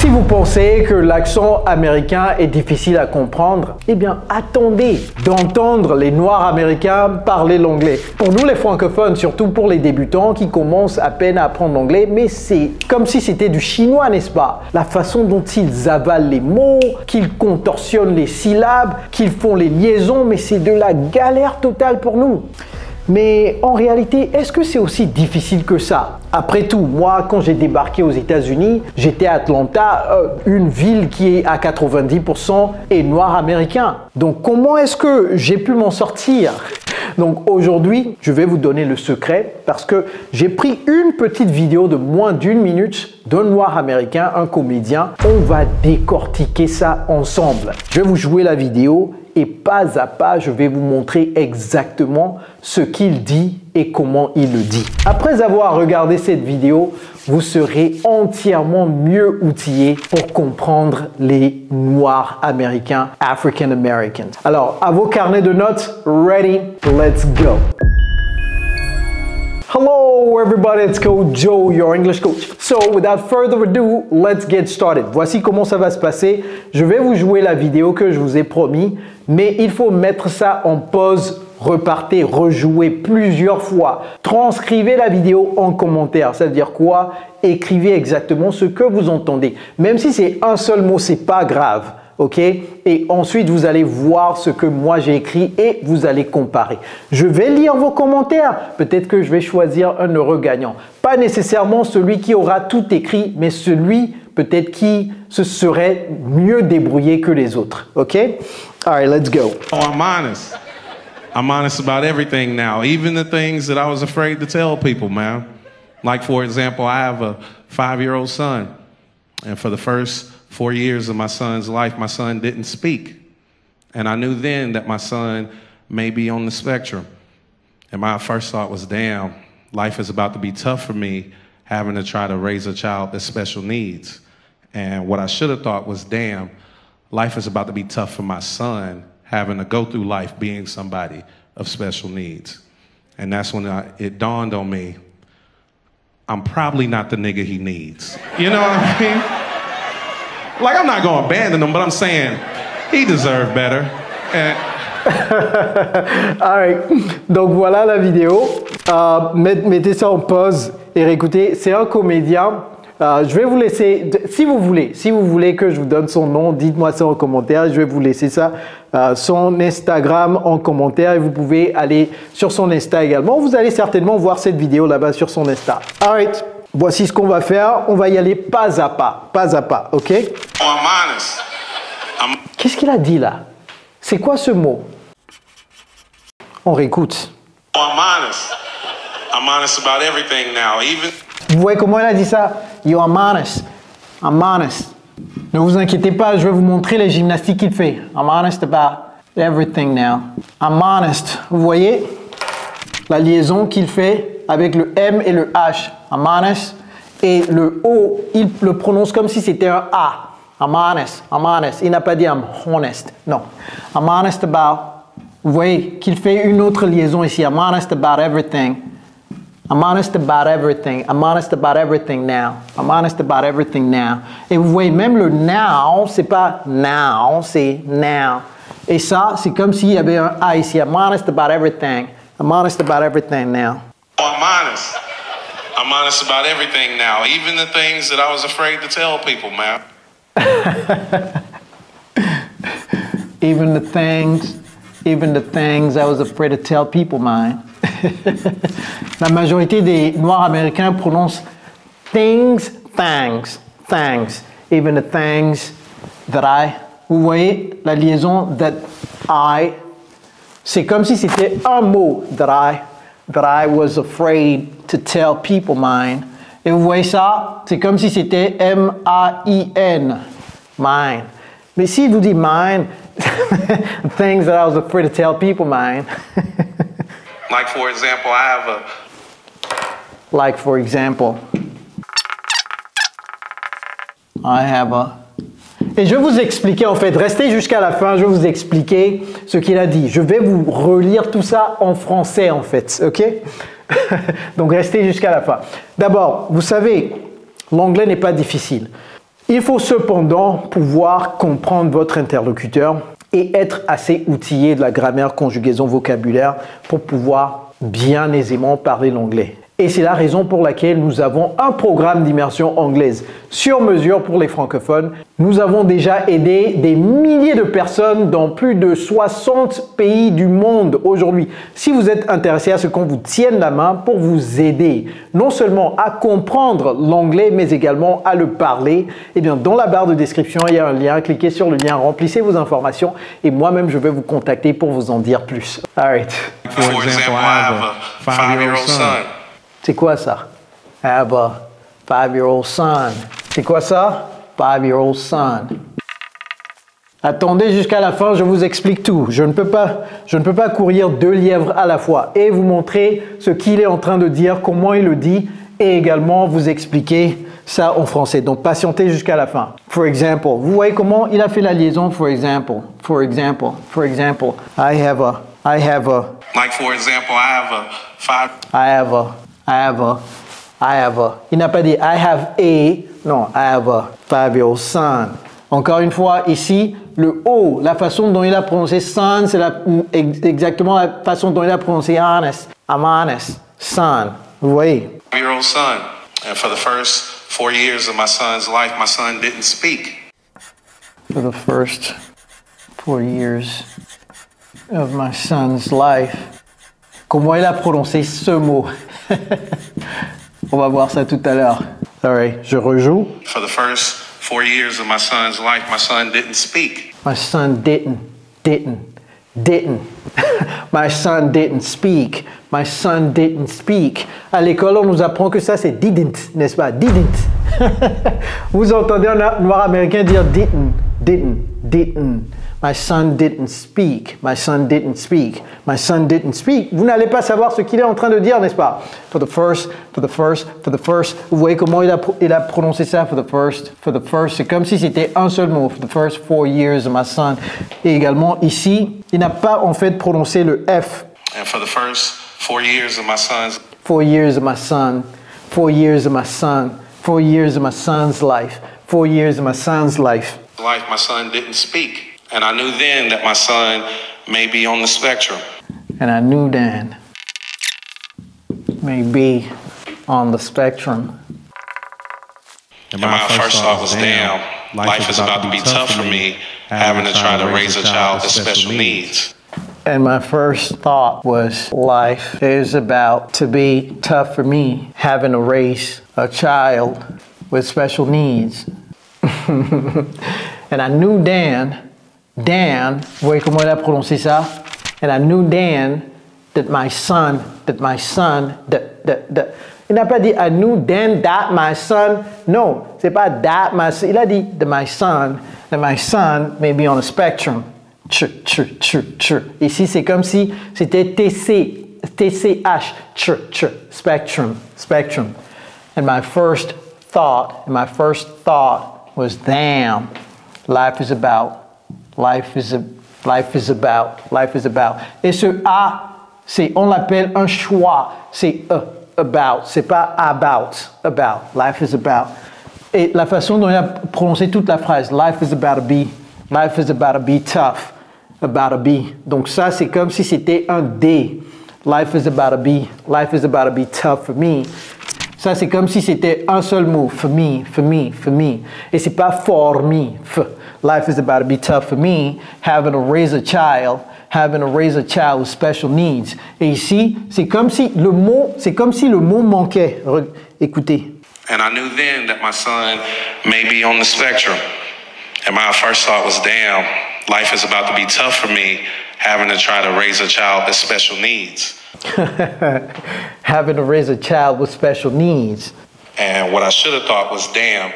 Si vous pensez que l'accent américain est difficile à comprendre, eh bien attendez d'entendre les Noirs américains parler l'anglais. Pour nous les francophones, surtout pour les débutants qui commencent à peine à apprendre l'anglais, mais c'est comme si c'était du chinois, n'est-ce pas? La façon dont ils avalent les mots, qu'ils contorsionnent les syllabes, qu'ils font les liaisons, mais c'est de la galère totale pour nous. Mais en réalité, est-ce que c'est aussi difficile que ça? Après tout, moi, quand j'ai débarqué aux États-Unis, j'étais à Atlanta, une ville qui est à 90% est noir américain. Donc, comment est-ce que j'ai pu m'en sortir? Donc, aujourd'hui, je vais vous donner le secret parce que j'ai pris une petite vidéo de moins d'1 minute d'un noir américain, un comédien. On va décortiquer ça ensemble. Je vais vous jouer la vidéo et pas à pas, je vais vous montrer exactement ce qu'il dit et comment il le dit. Après avoir regardé cette vidéo, vous serez entièrement mieux outillé pour comprendre les Noirs américains, African Americans. Alors, à vos carnets de notes, ready, let's go. Hello everybody, it's Coach Joe, your English coach. So without further ado, let's get started. Voici comment ça va se passer. Je vais vous jouer la vidéo que je vous ai promis, mais il faut mettre ça en pause, repartez, rejouez plusieurs fois. Transcrivez la vidéo en commentaire. Ça veut dire quoi? Écrivez exactement ce que vous entendez. Même si c'est un seul mot, c'est pas grave. Ok? Et ensuite, vous allez voir ce que moi j'ai écrit et vous allez comparer. Je vais lire vos commentaires. Peut-être que je vais choisir un heureux gagnant. Pas nécessairement celui qui aura tout écrit, mais celui peut-être qui se serait mieux débrouillé que les autres. Ok? All right, let's go. Oh, I'm honest. I'm honest about everything now, even the things that I was afraid to tell people, man. Like, for example, I have a 5-year-old son, and for the first 4 years of my son's life, my son didn't speak. And I knew then that my son may be on the spectrum. And my first thought was, damn, life is about to be tough for me having to try to raise a child with special needs. And what I should have thought was, damn, life is about to be tough for my son having to go through life being somebody of special needs. And that's when it dawned on me, I'm probably not the nigga he needs. You know what I mean? Like, I'm not going to abandon him, but I'm saying he deserved better. Alright, donc voilà la vidéo. Mettez ça en pause et réécoutez. C'est un comédien. Je vais vous laisser, si vous voulez que je vous donne son nom, dites-moi ça en commentaire. Je vais vous laisser ça, son Instagram en commentaire et vous pouvez aller sur son Insta également. Vous allez certainement voir cette vidéo là-bas sur son Insta. Alright. Voici ce qu'on va faire. On va y aller pas à pas, ok? Oh, I'm honest. Qu'est-ce qu'il a dit là? C'est quoi ce mot? On réécoute. Oh, I'm honest. I'm honest about everything now, even. Vous voyez comment il a dit ça? Yo, I'm honest. I'm honest. Ne vous inquiétez pas, je vais vous montrer les gymnastiques qu'il fait. I'm honest about everything now. I'm honest. Vous voyez la liaison qu'il fait avec le M et le H. I'm honest. Et le O, il le prononce comme si c'était un A. I'm honest. I'm honest. Il n'a pas dit I'm honest. Non. I'm honest about. Vous voyez qu'il fait une autre liaison ici. I'm honest about everything. I'm honest about everything. I'm honest about everything now. I'm honest about everything now. Et vous voyez, même le now, c'est pas now, c'est now. Et ça, c'est comme s'il y avait un A ici. I'm honest about everything. I'm honest about everything now. Oh, I'm honest. I'm honest about everything now, even the things that I was afraid to tell people, man. Even the things I was afraid to tell people, man. La majorité des Noirs américains prononcent things, thanks. Even the things that I. Vous voyez la liaison that I. C'est comme si c'était un mot that I was afraid to tell people mine. Et vous voyez ça, c'est comme si c'était M-A-I-N, mine. Mais s'il vous dit mine, things that I was afraid to tell people mine. Like, for example, I have a... Like, for example, I have a... Et je vais vous expliquer, en fait, restez jusqu'à la fin, je vais vous expliquer ce qu'il a dit. Je vais vous relire tout ça en français, en fait, ok? Donc, restez jusqu'à la fin. D'abord, vous savez, l'anglais n'est pas difficile. Il faut cependant pouvoir comprendre votre interlocuteur et être assez outillé de la grammaire, conjugaison, vocabulaire pour pouvoir bien aisément parler l'anglais. Et c'est la raison pour laquelle nous avons un programme d'immersion anglaise sur mesure pour les francophones. Nous avons déjà aidé des milliers de personnes dans plus de 60 pays du monde aujourd'hui. Si vous êtes intéressé à ce qu'on vous tienne la main pour vous aider, non seulement à comprendre l'anglais, mais également à le parler, eh bien, dans la barre de description, il y a un lien. Cliquez sur le lien, remplissez vos informations et moi-même, je vais vous contacter pour vous en dire plus. All right. For example, I have a 5-year-old son. C'est quoi ça? I have a 5-year-old son. C'est quoi ça? 5-year-old son. Attendez jusqu'à la fin, je vous explique tout. Je ne peux pas courir 2 lièvres à la fois et vous montrer ce qu'il est en train de dire, comment il le dit et également vous expliquer ça en français. Donc, patientez jusqu'à la fin. For example, vous voyez comment il a fait la liaison? For example, for example, for example. I have a. Like, for example, I have a. Il n'a pas dit I have a. Non, I have a 5-year-old son. Encore une fois, ici, le O, la façon dont il a prononcé son, c'est exactement la façon dont il a prononcé honest. I'm honest. Son. Vous voyez? 5-year-old son. And for the first 4 years of my son's life, my son didn't speak. For the first 4 years of my son's life. Comment il a prononcé ce mot? On va voir ça tout à l'heure. Alright, je rejoue. For the first 4 years of my son's life, my son didn't speak. My son didn't. My son didn't speak. My son didn't speak. À l'école, on nous apprend que ça, c'est didn't, n'est-ce pas? Didn't. Vous entendez un noir américain dire didn't. My son didn't speak. My son didn't speak. My son didn't speak. Vous n'allez pas savoir ce qu'il est en train de dire, n'est-ce pas? For the first. Vous voyez comment il a prononcé ça? For the first. C'est comme si c'était un seul mot. For the first 4 years of my son. Et également ici, il n'a pas en fait prononcé le F. And for the first 4 years of my son's 4 years of my son. 4 years of my son. 4 years of my son's life. 4 years of my son's life. my son didn't speak. And I knew then that my son may be on the spectrum. And I knew then may be on the spectrum. And my first thought was, damn, life is about to be tough for me, having to try to raise a child with special needs. And my first thought was, life is about to be tough for me, having to raise a child with special needs. And I knew Dan, vous voyez comment il a prononcé ça? And I knew Dan that my son, il n'a pas dit I knew Dan that my son. Non, c'est pas that my son. Il a dit that my son may be on a spectrum. Ici, c'est comme si c'était TCH, spectrum. And my first thought was, damn, life is about. Et ce A, on l'appelle un choix. C'est about. C'est pas about. Life is about. Et la façon dont il a prononcé toute la phrase, life is about to be tough. About to be. Donc ça, c'est comme si c'était un D. Life is about to be tough for me. Ça, c'est comme si c'était un seul mot. For me. Et c'est pas for me. Life is about to be tough for me. Having to raise a child with special needs. Et ici, c'est comme si le mot manquait. Écoutez. And I knew then that my son may be on the spectrum. And my first thought was, damn, life is about to be tough for me, having to try to raise a child with special needs. Having to raise a child with special needs. And what I should have thought was, damn.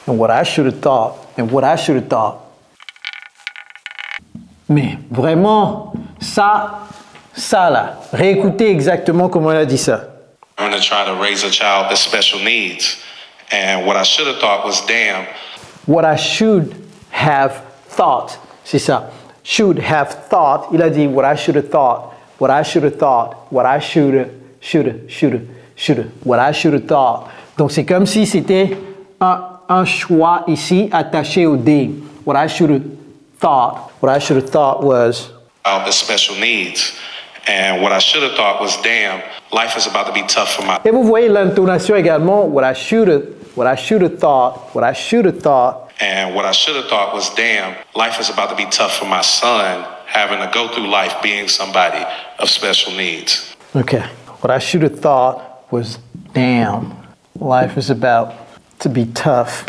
And what I should have thought. Mais vraiment, ça là, réécoutez exactement comment elle a dit ça. I'm going to try to raise a child with special needs. And what I should have thought was, damn. What I should have thought, c'est ça. Should have thought, il a dit what I should have thought. What I should have thought. Donc c'est comme si c'était un choix ici attaché au D. What I should have thought was the special needs. And what I should have thought was, damn, life is about to be tough for my... Et vous voyez l'intonation également. What I should have thought. And what I should have thought was, damn, life is about to be tough for my son, having to go through life being somebody of special needs. Okay. What I should have thought was, damn, life is about to be tough.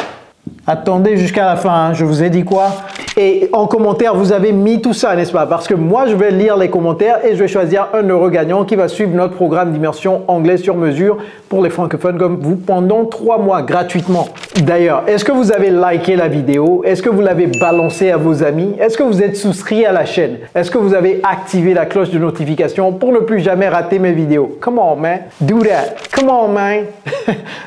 Attendez jusqu'à la fin, hein. Je vous ai dit quoi? Et en commentaire, vous avez mis tout ça, n'est-ce pas? Parce que moi, je vais lire les commentaires et je vais choisir un heureux gagnant qui va suivre notre programme d'immersion anglais sur mesure pour les francophones comme vous pendant 3 mois gratuitement. D'ailleurs, est-ce que vous avez liké la vidéo? Est-ce que vous l'avez balancé à vos amis? Est-ce que vous êtes souscrit à la chaîne? Est-ce que vous avez activé la cloche de notification pour ne plus jamais rater mes vidéos? Come on, man. Do that. Come on, man.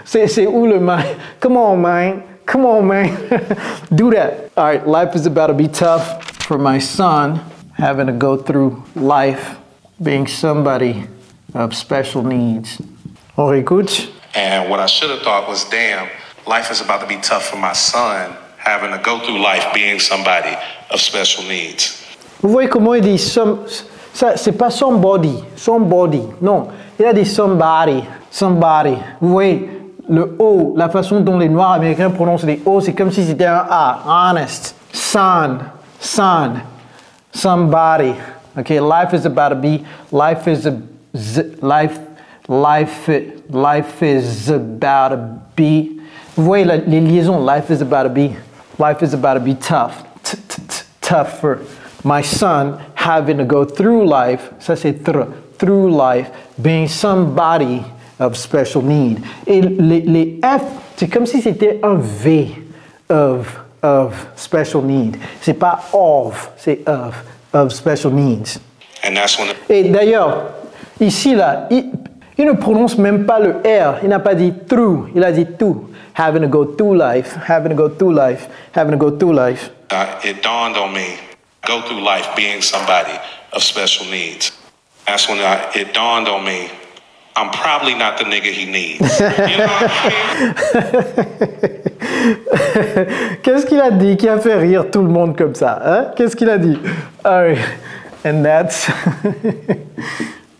C'est où le man? Come on, man. Come on, man. Do that. All right, life is about to be tough for my son, having to go through life being somebody of special needs. On réécoute. And what I should have thought was, damn, life is about to be tough for my son, having to go through life being somebody of special needs. Vous voyez comment il dit ça, c'est pas somebody, non. Il a dit somebody. Vous voyez le O, la façon dont les Noirs américains prononcent les O, c'est comme si c'était un A. Honest. Son. Somebody. Okay, life is about to be. Life is about to be. Vous voyez les liaisons. Life is about to be. Life is about to be tough. Tougher. My son having to go through life. Ça c'est through life, being somebody of special need. Et les F, c'est comme si c'était un V of special need. C'est pas of, c'est of special needs. And that's when Et d'ailleurs, ici là, il ne prononce même pas le R. Il n'a pas dit through, il a dit to. Having to go through life. it dawned on me, go through life being somebody of special needs. That's when it dawned on me, I'm probably not the nigga he needs. You know what I mean? Qu'est-ce qu'il a dit qui a fait rire tout le monde comme ça, hein? Qu'est-ce qu'il a dit? And that's...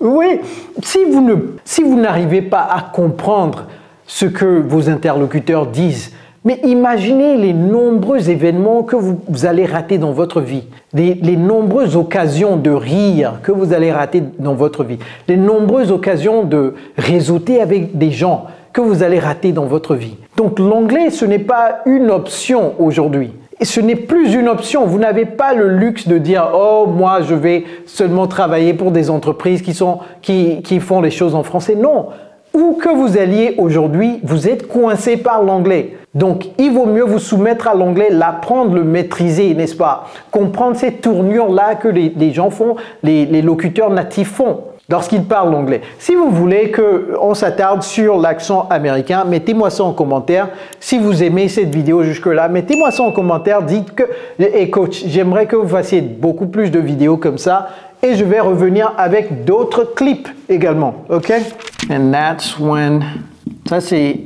Oui, si vous n'arrivez pas à comprendre ce que vos interlocuteurs disent, mais imaginez les nombreux événements que vous allez rater dans votre vie, les nombreuses occasions de rire que vous allez rater dans votre vie, les nombreuses occasions de réseauter avec des gens que vous allez rater dans votre vie. Donc l'anglais, ce n'est pas une option aujourd'hui. Et ce n'est plus une option. Vous n'avez pas le luxe de dire « Oh, moi, je vais seulement travailler pour des entreprises qui font les choses en français. » Non. Où que vous alliez aujourd'hui, vous êtes coincé par l'anglais. Donc, il vaut mieux vous soumettre à l'anglais, l'apprendre, le maîtriser, n'est-ce pas? Comprendre ces tournures-là que les gens font, les locuteurs natifs font lorsqu'ils parlent l'anglais. Si vous voulez qu'on s'attarde sur l'accent américain, mettez-moi ça en commentaire. Si vous aimez cette vidéo jusque-là, mettez-moi ça en commentaire. Dites que, hey coach, j'aimerais que vous fassiez beaucoup plus de vidéos comme ça. Et je vais revenir avec d'autres clips également, ok? And that's when... Ça, c'est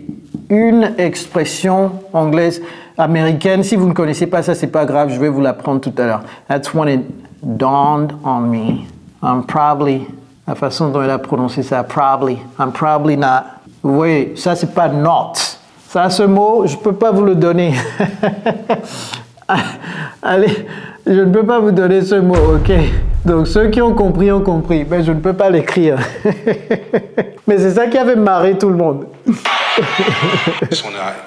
une expression anglaise américaine. Si vous ne connaissez pas ça, c'est pas grave, je vais vous l'apprendre tout à l'heure. That's when it dawned on me. I'm probably... La façon dont elle a prononcé ça, probably. I'm probably not. Vous voyez, ça, c'est pas not. Ça, ce mot, je peux pas vous le donner. Allez, je ne peux pas vous donner ce mot, ok? Donc, ceux qui ont compris, mais je ne peux pas l'écrire. Mais c'est ça qui avait marré tout le monde.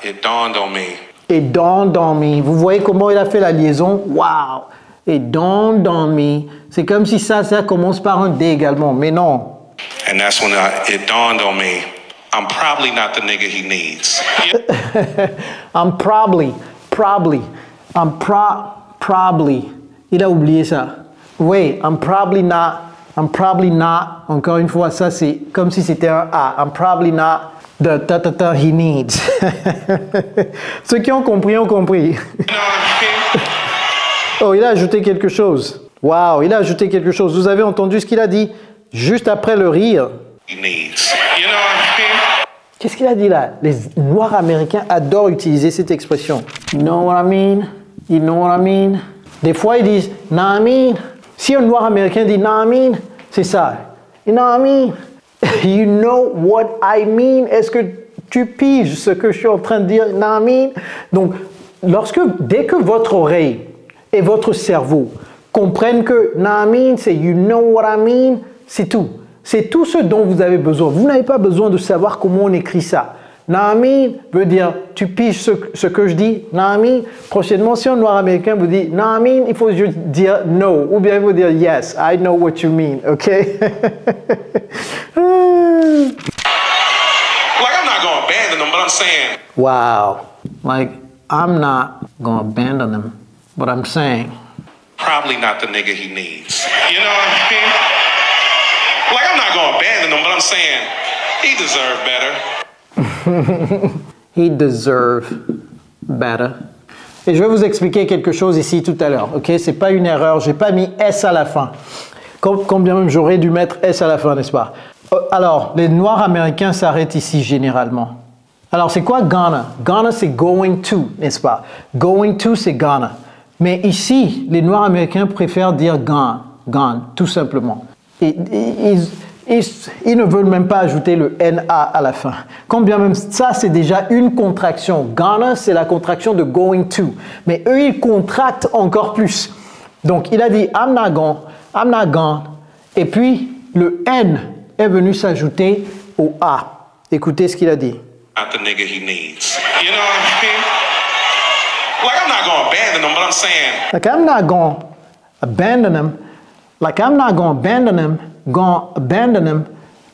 It dawned on me. It dawned on me. Vous voyez comment il a fait la liaison? Wow! It dawned on me. C'est comme si ça commence par un D également, mais non. And that's when it dawned on me, I'm probably not the nigga he needs. I'm probably. Il a oublié ça. Oui, I'm probably not. Encore une fois, ça c'est comme si c'était un A. I'm probably not the he needs. Ceux qui ont compris ont compris. Oh, il a ajouté quelque chose. Wow, il a ajouté quelque chose. Vous avez entendu ce qu'il a dit juste après le rire. Qu'est-ce qu'il a dit là? Les Noirs américains adorent utiliser cette expression. You know what I mean? You know what I mean? Des fois, ils disent, know what I mean? Si un Noir américain dit, know what I mean? C'est ça. You know what I mean? You know what I mean? Est-ce que tu piges ce que je suis en train de dire? Know what I mean? Donc, dès que votre oreille et votre cerveau comprennent que know what I mean, c'est you know what I mean, c'est tout. C'est tout ce dont vous avez besoin. Vous n'avez pas besoin de savoir comment on écrit ça. Know what I mean veut dire tu piges ce que je dis. Know what I mean. Prochainement, si un Noir américain vous dit know what I mean, il faut juste dire no ou bien il faut dire yes, I know what you mean. OK? Like, I'm not gonna abandon them, but I'm saying. Wow. Like, I'm not gonna abandon him, but I'm saying. Probably not the nigga he needs. You know what I mean? Like, I'm not gonna abandon him, but I'm saying he deserves better. He deserves better. Et je vais vous expliquer quelque chose ici tout à l'heure, ok? C'est pas une erreur, j'ai pas mis S à la fin. Combien même j'aurais dû mettre S à la fin, n'est-ce pas? Alors, les Noirs américains s'arrêtent ici généralement. Alors, c'est quoi gonna? Gonna, c'est going to, n'est-ce pas? Going to, c'est gonna. Mais ici, les Noirs américains préfèrent dire gone, tout simplement. Et, ils ne veulent même pas ajouter le NA à la fin. Combien même ça, c'est déjà une contraction. Gonna, c'est la contraction de going to. Mais eux, ils contractent encore plus. Donc, il a dit I'm not gone. Et puis, le N est venu s'ajouter au A. Écoutez ce qu'il a dit. Not the nigga he needs. You know what I mean? Like, I'm not gonna abandon him, but I'm saying. Like, I'm not gonna abandon him. Like, I'm not gonna abandon him.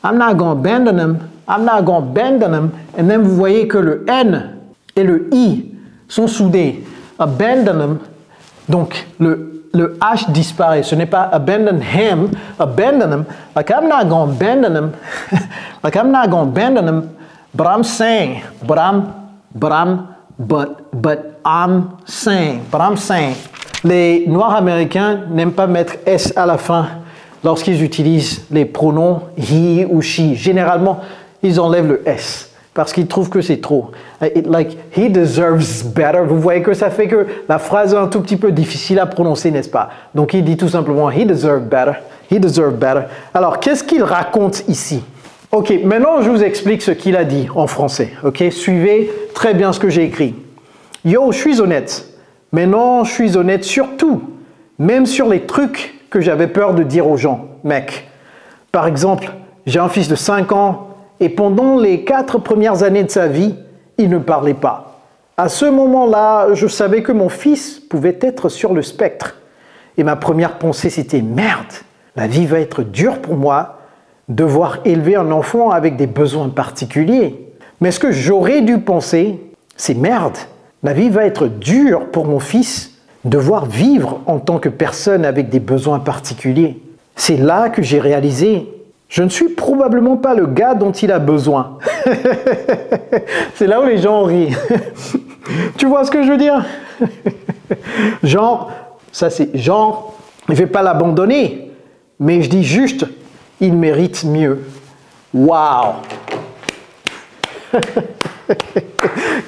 I'm not gonna abandon him. I'm not gonna abandon him. Et même, vous voyez que le N et le I sont soudés. Abandon him. Donc, le H disparaît. Ce n'est pas abandon him. Abandon him. Like, I'm not gonna abandon him. Like, I'm not gonna abandon him. But I'm saying. But I'm saying. Les Noirs américains n'aiment pas mettre S à la fin lorsqu'ils utilisent les pronoms he ou she. Généralement, ils enlèvent le S parce qu'ils trouvent que c'est trop. Like, he deserves better. Vous voyez que ça fait que la phrase est un tout petit peu difficile à prononcer, n'est-ce pas? Donc, il dit tout simplement he deserves better. He deserves better. Alors, qu'est-ce qu'il raconte ici? Ok, maintenant, je vous explique ce qu'il a dit en français. Ok, suivez très bien ce que j'ai écrit. Yo, je suis honnête. Maintenant, je suis honnête sur tout, même sur les trucs que j'avais peur de dire aux gens. Mec, par exemple, j'ai un fils de 5 ans et pendant les 4 premières années de sa vie, il ne parlait pas. À ce moment-là, je savais que mon fils pouvait être sur le spectre. Et ma première pensée, c'était merde, la vie va être dure pour moi, devoir élever un enfant avec des besoins particuliers. Mais ce que j'aurais dû penser, c'est merde. La vie va être dure pour mon fils, devoir vivre en tant que personne avec des besoins particuliers. C'est là que j'ai réalisé, je ne suis probablement pas le gars dont il a besoin. C'est là où les gens rient. Tu vois ce que je veux dire? Genre, ça c'est genre, je ne vais pas l'abandonner, mais je dis juste, il mérite mieux. Waouh!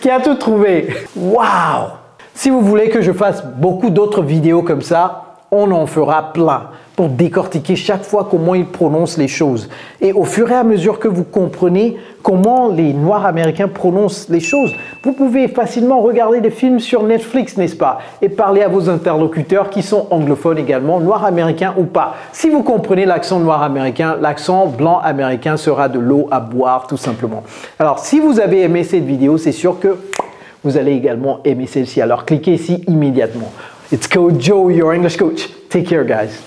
Qui a tout trouvé? Waouh! Si vous voulez que je fasse beaucoup d'autres vidéos comme ça, on en fera plein pour décortiquer chaque fois comment ils prononcent les choses. Et au fur et à mesure que vous comprenez comment les Noirs américains prononcent les choses, vous pouvez facilement regarder des films sur Netflix, n'est-ce pas? Et parler à vos interlocuteurs qui sont anglophones également, Noirs américains ou pas. Si vous comprenez l'accent noir américain, l'accent blanc américain sera de l'eau à boire tout simplement. Alors si vous avez aimé cette vidéo, c'est sûr que vous allez également aimer celle-ci. Alors cliquez ici immédiatement. It's Coach Joe, your English coach. Take care, guys.